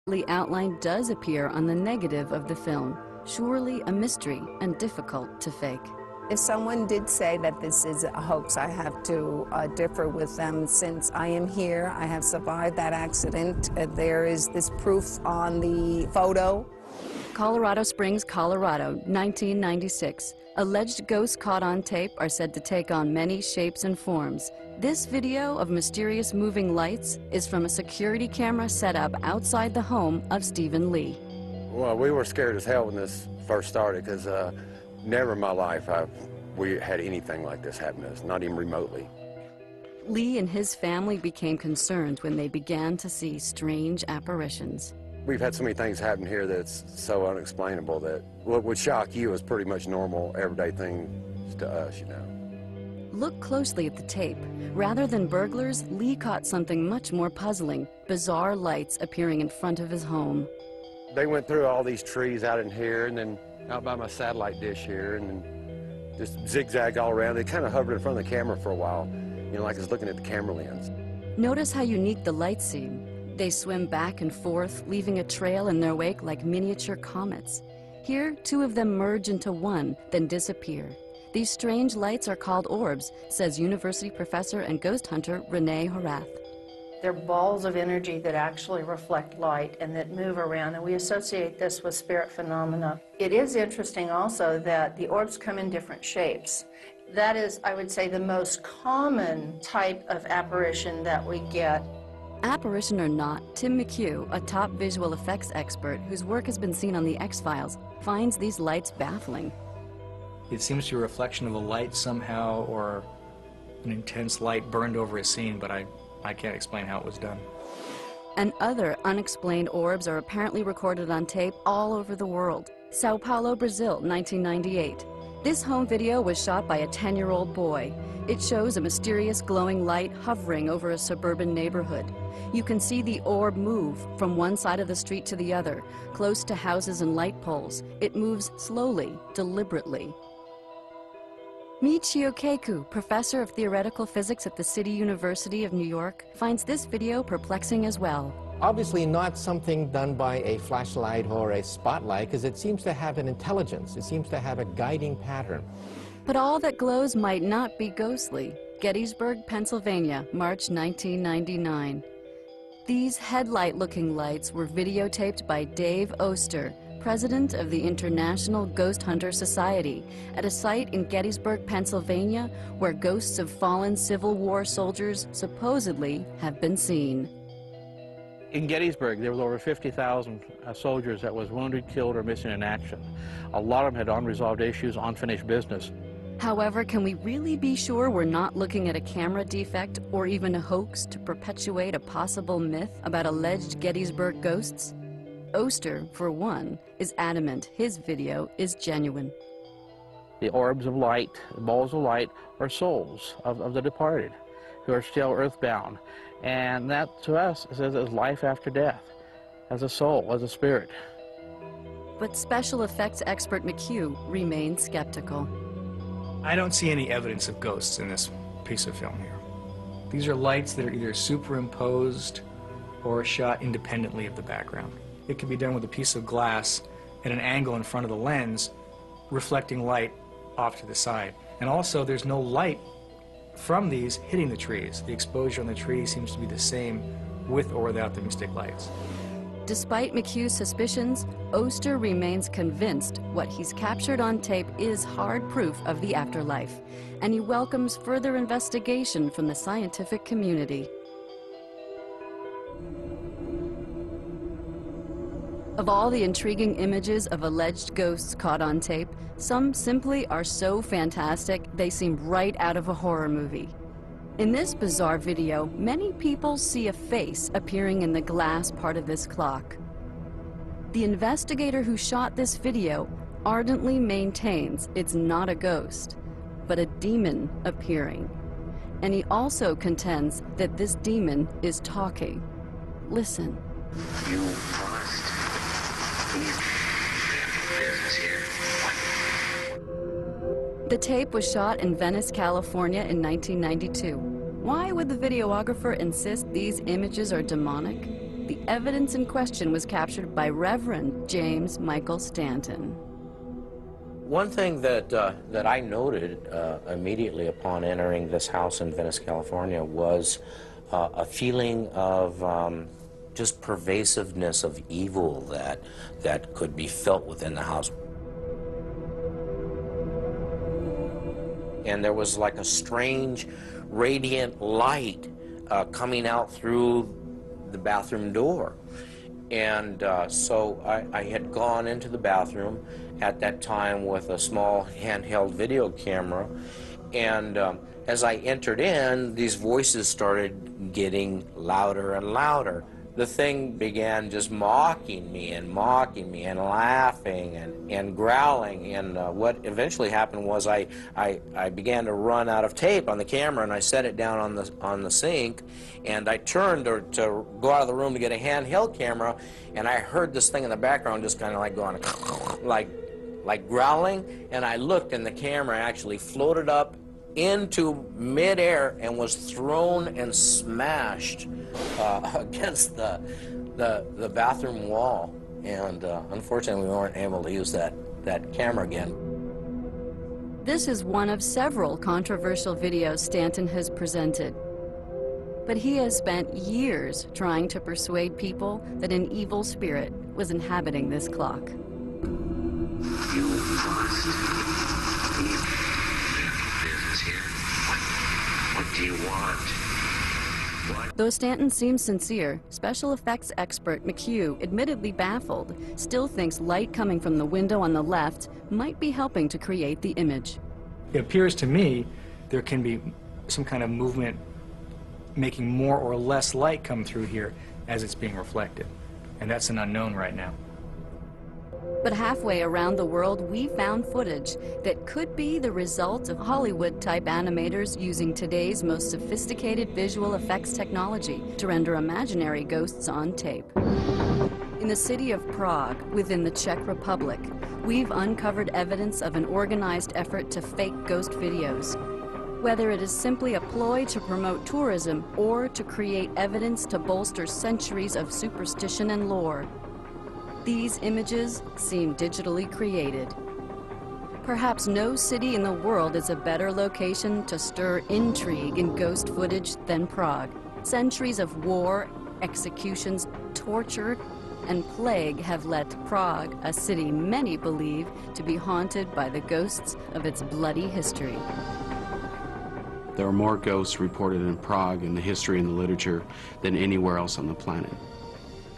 Lee outline does appear on the negative of the film, surely a mystery and difficult to fake. If someone did say that this is a hoax, I have to differ with them. Since I am here, I have survived that accident. There is this proof on the photo. Colorado Springs, Colorado, 1996. Alleged ghosts caught on tape are said to take on many shapes and forms. This video of mysterious moving lights is from a security camera set up outside the home of Stephen Lee. Well, we were scared as hell when this first started because never in my life we had anything like this happen to us, not even remotely. Lee and his family became concerned when they began to see strange apparitions. We've had so many things happen here that's so unexplainable that what would shock you is pretty much normal, everyday things to us, you know. Look closely at the tape. Rather than burglars, Lee caught something much more puzzling, bizarre lights appearing in front of his home. They went through all these trees out in here and then out by my satellite dish here and then just zigzagged all around. They kind of hovered in front of the camera for a while, you know, like it's looking at the camera lens. Notice how unique the lights seem. They swim back and forth, leaving a trail in their wake like miniature comets. Here, two of them merge into one, then disappear. These strange lights are called orbs, says university professor and ghost hunter Renee Horath. They're balls of energy that actually reflect light and that move around, and we associate this with spirit phenomena. It is interesting also that the orbs come in different shapes. That is, I would say, the most common type of apparition that we get. Apparition or not, Tim McHugh, a top visual effects expert whose work has been seen on The X-Files, finds these lights baffling. It seems to be a reflection of a light somehow, or an intense light burned over a scene, but I can't explain how it was done. And other unexplained orbs are apparently recorded on tape all over the world. Sao Paulo, Brazil, 1998. This home video was shot by a 10-year-old boy. It shows a mysterious glowing light hovering over a suburban neighborhood. You can see the orb move from one side of the street to the other, close to houses and light poles. It moves slowly, deliberately. Michio Kaku, professor of theoretical physics at the City University of New York, finds this video perplexing as well. Obviously not something done by a flashlight or a spotlight, because it seems to have an intelligence. It seems to have a guiding pattern. But all that glows might not be ghostly. Gettysburg, Pennsylvania, March 1999. These headlight-looking lights were videotaped by Dave Oster, president of the International Ghost Hunter Society, at a site in Gettysburg, Pennsylvania, where ghosts of fallen Civil War soldiers supposedly have been seen. In Gettysburg, there was over 50,000 soldiers that was wounded, killed, or missing in action. A lot of them had unresolved issues, unfinished business. However, can we really be sure we're not looking at a camera defect or even a hoax to perpetuate a possible myth about alleged Gettysburg ghosts? Oster, for one, is adamant his video is genuine. The orbs of light, the balls of light, are souls of the departed who are still earthbound. And that, to us, says as life after death, as a soul, as a spirit. But special effects expert McHugh remains skeptical. I don't see any evidence of ghosts in this piece of film here. These are lights that are either superimposed or shot independently of the background. It can be done with a piece of glass at an angle in front of the lens, reflecting light off to the side. And also, there's no light from these hitting the trees. The exposure on the trees seems to be the same with or without the mystic lights. Despite McHugh's suspicions, Oster remains convinced what he's captured on tape is hard proof of the afterlife, and he welcomes further investigation from the scientific community. Of all the intriguing images of alleged ghosts caught on tape, some simply are so fantastic they seem right out of a horror movie. In this bizarre video, many people see a face appearing in the glass part of this clock. The investigator who shot this video ardently maintains it's not a ghost, but a demon appearing. And he also contends that this demon is talking. Listen. You promised business here. The tape was shot in Venice, California in 1992. Why would the videographer insist these images are demonic? the evidence in question was captured by Reverend James Michael Stanton. One thing that I noted immediately upon entering this house in Venice, California, was a feeling of just pervasiveness of evil that could be felt within the house. And there was like a strange, radiant light coming out through the bathroom door. And so I had gone into the bathroom at that time with a small handheld video camera. And as I entered in, these voices started getting louder and louder. The thing began just mocking me and laughing and growling. And what eventually happened was I began to run out of tape on the camera, and I set it down on the sink, and I turned to go out of the room to get a handheld camera, and I heard this thing in the background just kind of like going like growling, and I looked, and the camera actually floated up into midair and was thrown and smashed against the bathroom wall. And unfortunately, we weren't able to use that camera again. This is one of several controversial videos Stanton has presented. But he has spent years trying to persuade people that an evil spirit was inhabiting this clock. You must leave business here. What do you want? What? Though Stanton seems sincere, special effects expert McHugh, admittedly baffled, still thinks light coming from the window on the left might be helping to create the image. It appears to me there can be some kind of movement making more or less light come through here as it's being reflected. And that's an unknown right now. But halfway around the world, we found footage that could be the result of Hollywood-type animators using today's most sophisticated visual effects technology to render imaginary ghosts on tape. In the city of Prague, within the Czech Republic, we've uncovered evidence of an organized effort to fake ghost videos. Whether it is simply a ploy to promote tourism or to create evidence to bolster centuries of superstition and lore, these images seem digitally created. Perhaps no city in the world is a better location to stir intrigue in ghost footage than Prague. Centuries of war, executions, torture, and plague have led Prague, a city many believe to be haunted by the ghosts of its bloody history. There are more ghosts reported in Prague in the history and the literature than anywhere else on the planet.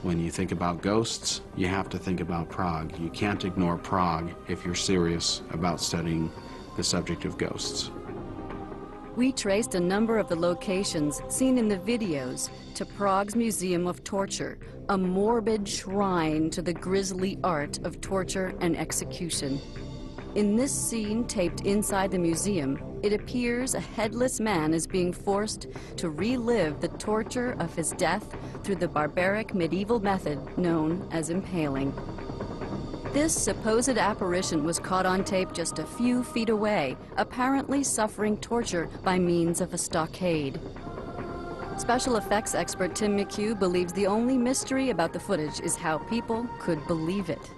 When you think about ghosts, you have to think about Prague. You can't ignore Prague if you're serious about studying the subject of ghosts. We traced a number of the locations seen in the videos to Prague's Museum of Torture, a morbid shrine to the grisly art of torture and execution. In this scene taped inside the museum, it appears a headless man is being forced to relive the torture of his death through the barbaric medieval method known as impaling. This supposed apparition was caught on tape just a few feet away, apparently suffering torture by means of a stockade. Special effects expert Tim McHugh believes the only mystery about the footage is how people could believe it.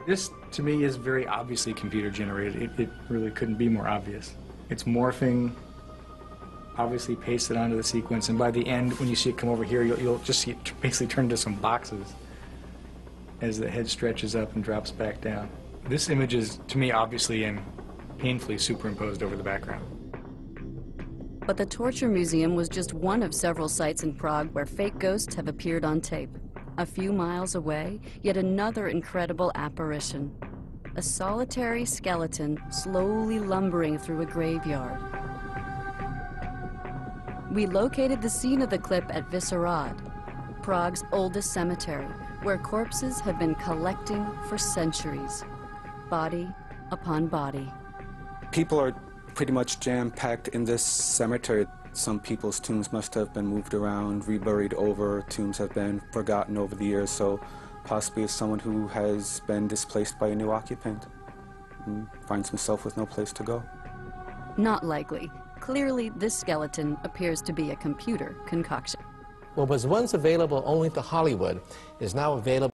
This, to me, is very obviously computer generated. It really couldn't be more obvious. It's morphing, obviously pasted onto the sequence, and by the end, when you see it come over here, you'll just see it basically turn into some boxes as the head stretches up and drops back down. This image is, to me, obviously and painfully superimposed over the background. But the Torture Museum was just one of several sites in Prague where fake ghosts have appeared on tape. A few miles away, yet another incredible apparition. A solitary skeleton slowly lumbering through a graveyard. We located the scene of the clip at Vyšehrad, Prague's oldest cemetery, where corpses have been collecting for centuries, body upon body. People are pretty much jam-packed in this cemetery. Some people's tombs must have been moved around, reburied over, tombs have been forgotten over the years, so possibly it's someone who has been displaced by a new occupant and finds himself with no place to go. Not likely. Clearly, this skeleton appears to be a computer concoction. What was once available only to Hollywood is now available